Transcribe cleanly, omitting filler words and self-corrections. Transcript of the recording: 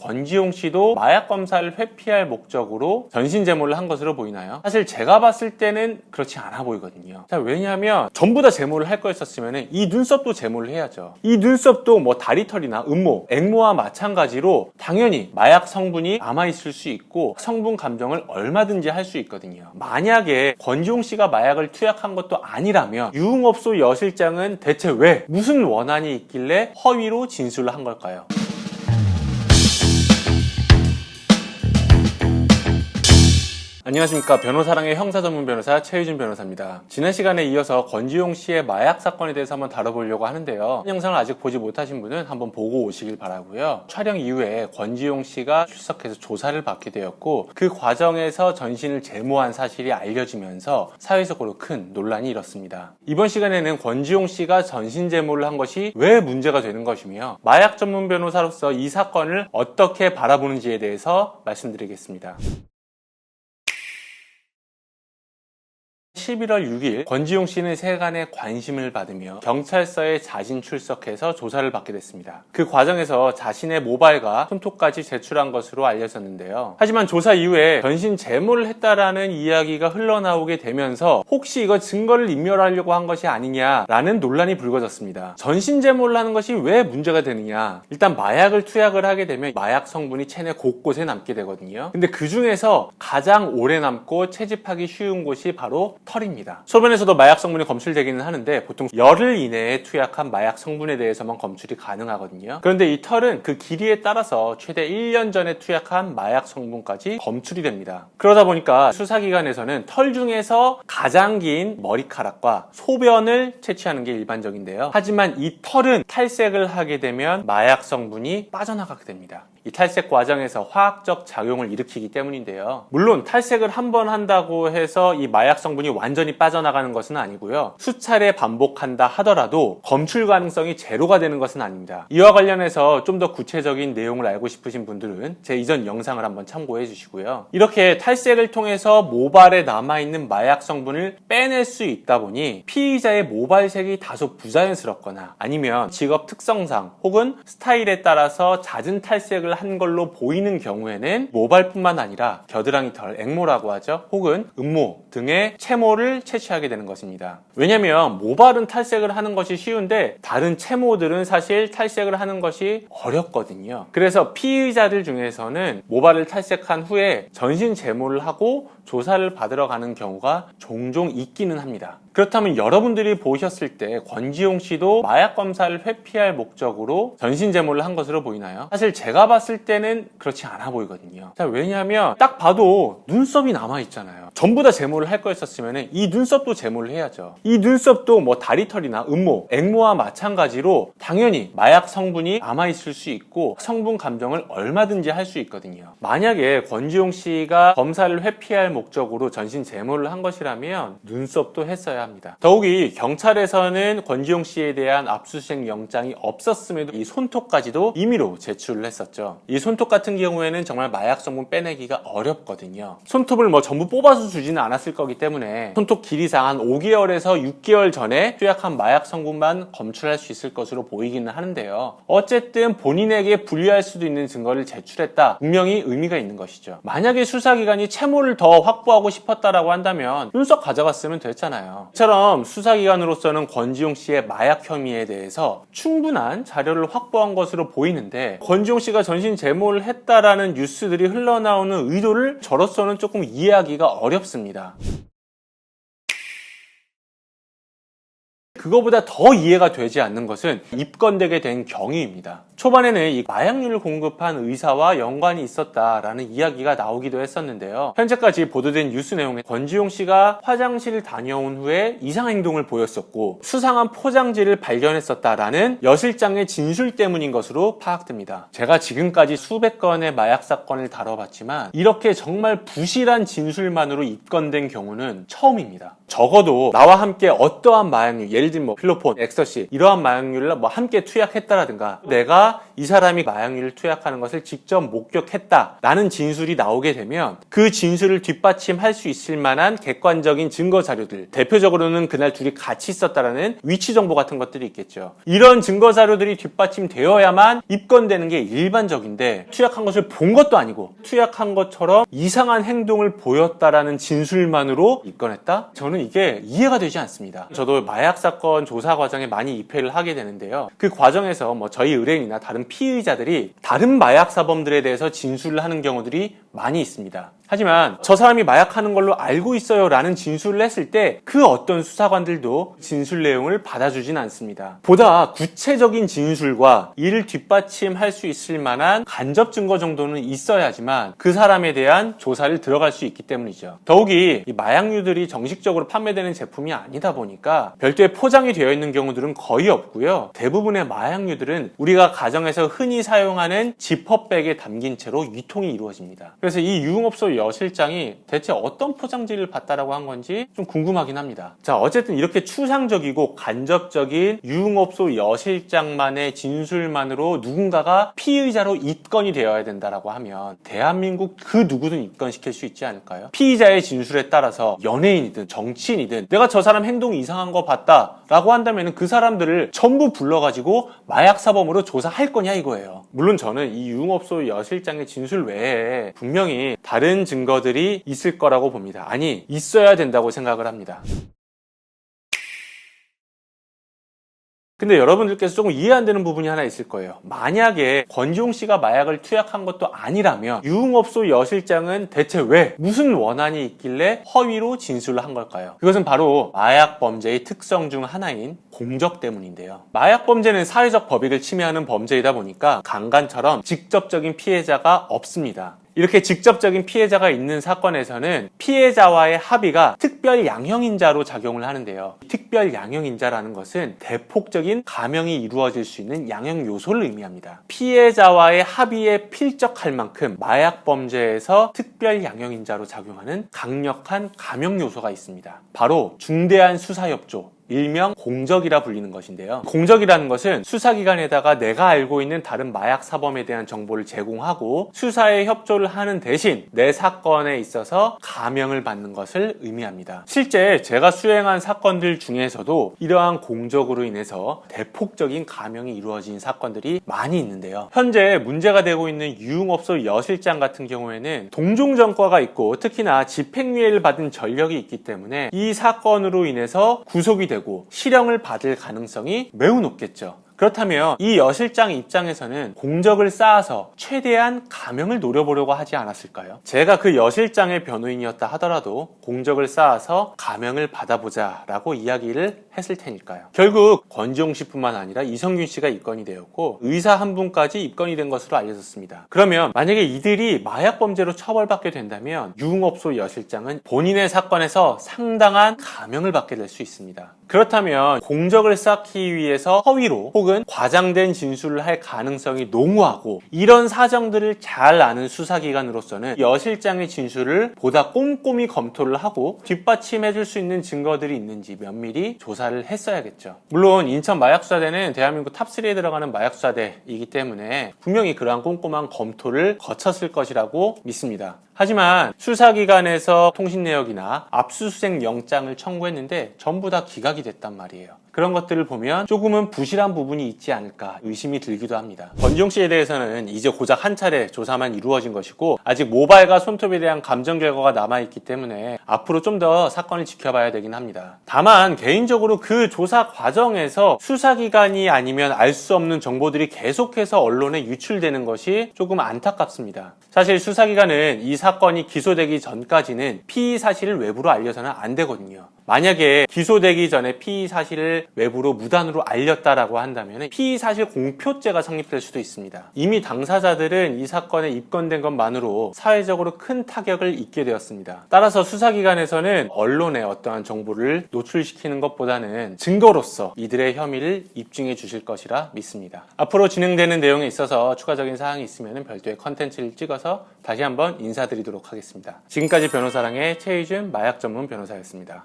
권지용 씨도 마약 검사를 회피할 목적으로 전신 제모를 한 것으로 보이나요? 사실 제가 봤을 때는 그렇지 않아 보이거든요. 자, 왜냐하면 전부 다 제모를 할 거였었으면 이 눈썹도 제모를 해야죠. 이 눈썹도 뭐 다리털이나 음모, 앵모와 마찬가지로 당연히 마약 성분이 남아있을 수 있고 성분 감정을 얼마든지 할 수 있거든요. 만약에 권지용 씨가 마약을 투약한 것도 아니라면 유흥업소 여실장은 대체 왜 무슨 원한이 있길래 허위로 진술을 한 걸까요? 안녕하십니까. 변호사랑의 형사전문 변호사 최유준 변호사입니다. 지난 시간에 이어서 권지용 씨의 마약 사건에 대해서 한번 다뤄보려고 하는데요. 영상을 아직 보지 못하신 분은 한번 보고 오시길 바라고요. 촬영 이후에 권지용 씨가 출석해서 조사를 받게 되었고 그 과정에서 전신을 제모한 사실이 알려지면서 사회적으로 큰 논란이 일었습니다. 이번 시간에는 권지용 씨가 전신 제모를 한 것이 왜 문제가 되는 것이며 마약 전문 변호사로서 이 사건을 어떻게 바라보는지에 대해서 말씀드리겠습니다. 11월 6일 권지용 씨는 세간의 관심을 받으며 경찰서에 자진 출석해서 조사를 받게 됐습니다. 그 과정에서 자신의 모발과 손톱까지 제출한 것으로 알려졌는데요. 하지만 조사 이후에 전신 제모를 했다라는 이야기가 흘러나오게 되면서 혹시 이거 증거를 인멸하려고 한 것이 아니냐라는 논란이 불거졌습니다. 전신 제모를 하는 것이 왜 문제가 되느냐? 일단 마약을 투약을 하게 되면 마약 성분이 체내 곳곳에 남게 되거든요. 근데 그 중에서 가장 오래 남고 채집하기 쉬운 곳이 바로 털입니다. 소변에서도 마약 성분이 검출되기는 하는데 보통 열흘 이내에 투약한 마약 성분에 대해서만 검출이 가능하거든요. 그런데 이 털은 그 길이에 따라서 최대 1년 전에 투약한 마약 성분까지 검출이 됩니다. 그러다 보니까 수사기관에서는 털 중에서 가장 긴 머리카락과 소변을 채취하는 게 일반적인데요. 하지만 이 털은 탈색을 하게 되면 마약 성분이 빠져나가게 됩니다. 이 탈색 과정에서 화학적 작용을 일으키기 때문인데요. 물론 탈색을 한 번 한다고 해서 이 마약 성분이 완전히 빠져나가는 것은 아니고요. 수차례 반복한다 하더라도 검출 가능성이 제로가 되는 것은 아닙니다. 이와 관련해서 좀 더 구체적인 내용을 알고 싶으신 분들은 제 이전 영상을 한번 참고해 주시고요. 이렇게 탈색을 통해서 모발에 남아있는 마약 성분을 빼낼 수 있다 보니 피의자의 모발색이 다소 부자연스럽거나 아니면 직업 특성상 혹은 스타일에 따라서 잦은 탈색을 한 걸로 보이는 경우에는 모발뿐만 아니라 겨드랑이 털, 앵모라고 하죠. 혹은 음모 등의 채모를 채취하게 되는 것입니다. 왜냐하면 모발은 탈색을 하는 것이 쉬운데 다른 채모들은 사실 탈색을 하는 것이 어렵거든요. 그래서 피의자들 중에서는 모발을 탈색한 후에 전신 제모를 하고 조사를 받으러 가는 경우가 종종 있기는 합니다. 그렇다면 여러분들이 보셨을 때 권지용 씨도 마약 검사를 회피할 목적으로 전신 제모를 한 것으로 보이나요? 사실 제가 봤을 때는 그렇지 않아 보이거든요. 자, 왜냐하면 딱 봐도 눈썹이 남아있잖아요. 전부 다 제모를 할 거였었으면 이 눈썹도 제모를 해야죠. 이 눈썹도 뭐 다리털이나 음모, 앵모와 마찬가지로 당연히 마약 성분이 남아있을 수 있고 성분 감정을 얼마든지 할 수 있거든요. 만약에 권지용 씨가 검사를 회피할 목적으로 전신 제모를 한 것이라면 눈썹도 했어야 합니다. 더욱이 경찰에서는 권지용 씨에 대한 압수수색 영장이 없었음에도 이 손톱까지도 임의로 제출을 했었죠. 이 손톱 같은 경우에는 정말 마약 성분 빼내기가 어렵거든요. 손톱을 뭐 전부 뽑아서 주지는 않았을 거기 때문에 손톱 길이상 한 5개월에서 6개월 전에 투약한 마약 성분만 검출할 수 있을 것으로 보이기는 하는데요. 어쨌든 본인에게 불리할 수도 있는 증거를 제출했다. 분명히 의미가 있는 것이죠. 만약에 수사기관이 채모를 더 확보하고 싶었다라고 한다면 눈썹 가져갔으면 됐잖아요. 이처럼 수사기관으로서는 권지용 씨의 마약 혐의에 대해서 충분한 자료를 확보한 것으로 보이는데 권지용 씨가 전신 제모를 했다라는 뉴스들이 흘러나오는 의도를 저로서는 조금 이해하기가 어렵습니다. 그거보다 더 이해가 되지 않는 것은 입건되게 된 경위입니다. 초반에는 이 마약류를 공급한 의사와 연관이 있었다라는 이야기가 나오기도 했었는데요. 현재까지 보도된 뉴스 내용에 권지용 씨가 화장실 다녀온 후에 이상한 행동을 보였었고 수상한 포장지를 발견했었다라는 여실장의 진술 때문인 것으로 파악됩니다. 제가 지금까지 수백 건의 마약 사건을 다뤄봤지만 이렇게 정말 부실한 진술만으로 입건된 경우는 처음입니다. 적어도 나와 함께 어떠한 마약류, 예를 들면 필로폰, 엑서시 이러한 마약류를 함께 투약했다라든가 내가 내가 이 사람이 마약류를 투약하는 것을 직접 목격했다라는 진술이 나오게 되면 그 진술을 뒷받침할 수 있을 만한 객관적인 증거 자료들, 대표적으로는 그날 둘이 같이 있었다라는 위치 정보 같은 것들이 있겠죠. 이런 증거 자료들이 뒷받침되어야만 입건되는 게 일반적인데 투약한 것을 본 것도 아니고 투약한 것처럼 이상한 행동을 보였다라는 진술만으로 입건했다? 저는 이게 이해가 되지 않습니다. 저도 마약 사건 조사 과정에 많이 입회를 하게 되는데요. 그 과정에서 저희 의뢰인이나 다른 피의자들이 다른 마약 사범들에 대해서 진술을 하는 경우들이 많이 있습니다. 하지만 저 사람이 마약하는 걸로 알고 있어요 라는 진술을 했을 때 그 어떤 수사관들도 진술 내용을 받아주진 않습니다. 보다 구체적인 진술과 이를 뒷받침할 수 있을 만한 간접 증거 정도는 있어야지만 그 사람에 대한 조사를 들어갈 수 있기 때문이죠. 더욱이 이 마약류들이 정식적으로 판매되는 제품이 아니다 보니까 별도의 포장이 되어 있는 경우들은 거의 없고요. 대부분의 마약류들은 우리가 가정에서 흔히 사용하는 지퍼백에 담긴 채로 유통이 이루어집니다. 그래서 이 유흥업소 여실장이 대체 어떤 포장지를 받다라고 한 건지 좀 궁금하긴 합니다. 자, 어쨌든 이렇게 추상적이고 간접적인 유흥업소 여실장만의 진술만으로 누군가가 피의자로 입건이 되어야 된다라고 하면 대한민국 그 누구든 입건시킬 수 있지 않을까요? 피의자의 진술에 따라서 연예인이든 정치인이든 내가 저 사람 행동이 이상한 거 봤다라고 한다면 그 사람들을 전부 불러가지고 마약사범으로 조사할 거냐 이거예요. 물론 저는 이 유흥업소 여실장의 진술 외에 분명히 다른 증거들이 있을 거라고 봅니다. 아니, 있어야 된다고 생각을 합니다. 근데 여러분들께서 조금 이해 안 되는 부분이 하나 있을 거예요. 만약에 권지용 씨가 마약을 투약한 것도 아니라면 유흥업소 여실장은 대체 왜 무슨 원한이 있길래 허위로 진술을 한 걸까요? 그것은 바로 마약 범죄의 특성 중 하나인 공적 때문인데요. 마약 범죄는 사회적 법익을 침해하는 범죄이다 보니까 강간처럼 직접적인 피해자가 없습니다. 이렇게 직접적인 피해자가 있는 사건에서는 피해자와의 합의가 특별 양형인자로 작용을 하는데요. 특별 양형인자라는 것은 대폭적인 감형이 이루어질 수 있는 양형 요소를 의미합니다. 피해자와의 합의에 필적할 만큼 마약 범죄에서 특별 양형인자로 작용하는 강력한 감형 요소가 있습니다. 바로 중대한 수사협조, 일명 공적이라 불리는 것인데요. 공적이라는 것은 수사기관에다가 내가 알고 있는 다른 마약 사범에 대한 정보를 제공하고 수사에 협조를 하는 대신 내 사건에 있어서 감형을 받는 것을 의미합니다. 실제 제가 수행한 사건들 중에서도 이러한 공적으로 인해서 대폭적인 감형이 이루어진 사건들이 많이 있는데요. 현재 문제가 되고 있는 유흥업소 여실장 같은 경우에는 동종전과가 있고 특히나 집행유예를 받은 전력이 있기 때문에 이 사건으로 인해서 구속이 되고 실형을 받을 가능성이 매우 높겠죠. 그렇다면 이 여실장 입장에서는 공적을 쌓아서 최대한 감형을 노려보려고 하지 않았을까요? 제가 그 여실장의 변호인이었다 하더라도 공적을 쌓아서 감형을 받아보자 라고 이야기를 했을 테니까요. 결국 권지용 씨뿐만 아니라 이성균 씨가 입건이 되었고 의사 한 분까지 입건이 된 것으로 알려졌습니다. 그러면 만약에 이들이 마약 범죄로 처벌받게 된다면 유흥업소 여실장은 본인의 사건에서 상당한 감형을 받게 될 수 있습니다. 그렇다면 공적을 쌓기 위해서 허위로 혹은 과장된 진술을 할 가능성이 농후하고 이런 사정들을 잘 아는 수사기관으로서는 여실장의 진술을 보다 꼼꼼히 검토를 하고 뒷받침해줄 수 있는 증거들이 있는지 면밀히 조사를 했어야겠죠. 물론 인천마약수사대는 대한민국 탑3에 들어가는 마약수사대이기 때문에 분명히 그러한 꼼꼼한 검토를 거쳤을 것이라고 믿습니다. 하지만 수사기관에서 통신내역이나 압수수색 영장을 청구했는데 전부 다 기각이 됐단 말이에요. 그런 것들을 보면 조금은 부실한 부분이 있지 않을까 의심이 들기도 합니다. 권지용 씨에 대해서는 이제 고작 한 차례 조사만 이루어진 것이고 아직 모발과 손톱에 대한 감정 결과가 남아있기 때문에 앞으로 좀 더 사건을 지켜봐야 되긴 합니다. 다만 개인적으로 그 조사 과정에서 수사기관이 아니면 알 수 없는 정보들이 계속해서 언론에 유출되는 것이 조금 안타깝습니다. 사실 수사기관은 이 사건이 기소되기 전까지는 피의 사실을 외부로 알려서는 안 되거든요. 만약에 기소되기 전에 피의 사실을 외부로 무단으로 알렸다라고 한다면 피의 사실 공표죄가 성립될 수도 있습니다. 이미 당사자들은 이 사건에 입건된 것만으로 사회적으로 큰 타격을 입게 되었습니다. 따라서 수사기관에서는 언론에 어떠한 정보를 노출시키는 것보다는 증거로서 이들의 혐의를 입증해 주실 것이라 믿습니다. 앞으로 진행되는 내용에 있어서 추가적인 사항이 있으면 별도의 컨텐츠를 찍어서 다시 한번 인사드리도록 하겠습니다. 지금까지 변호사랑의 최희준 마약 전문 변호사였습니다.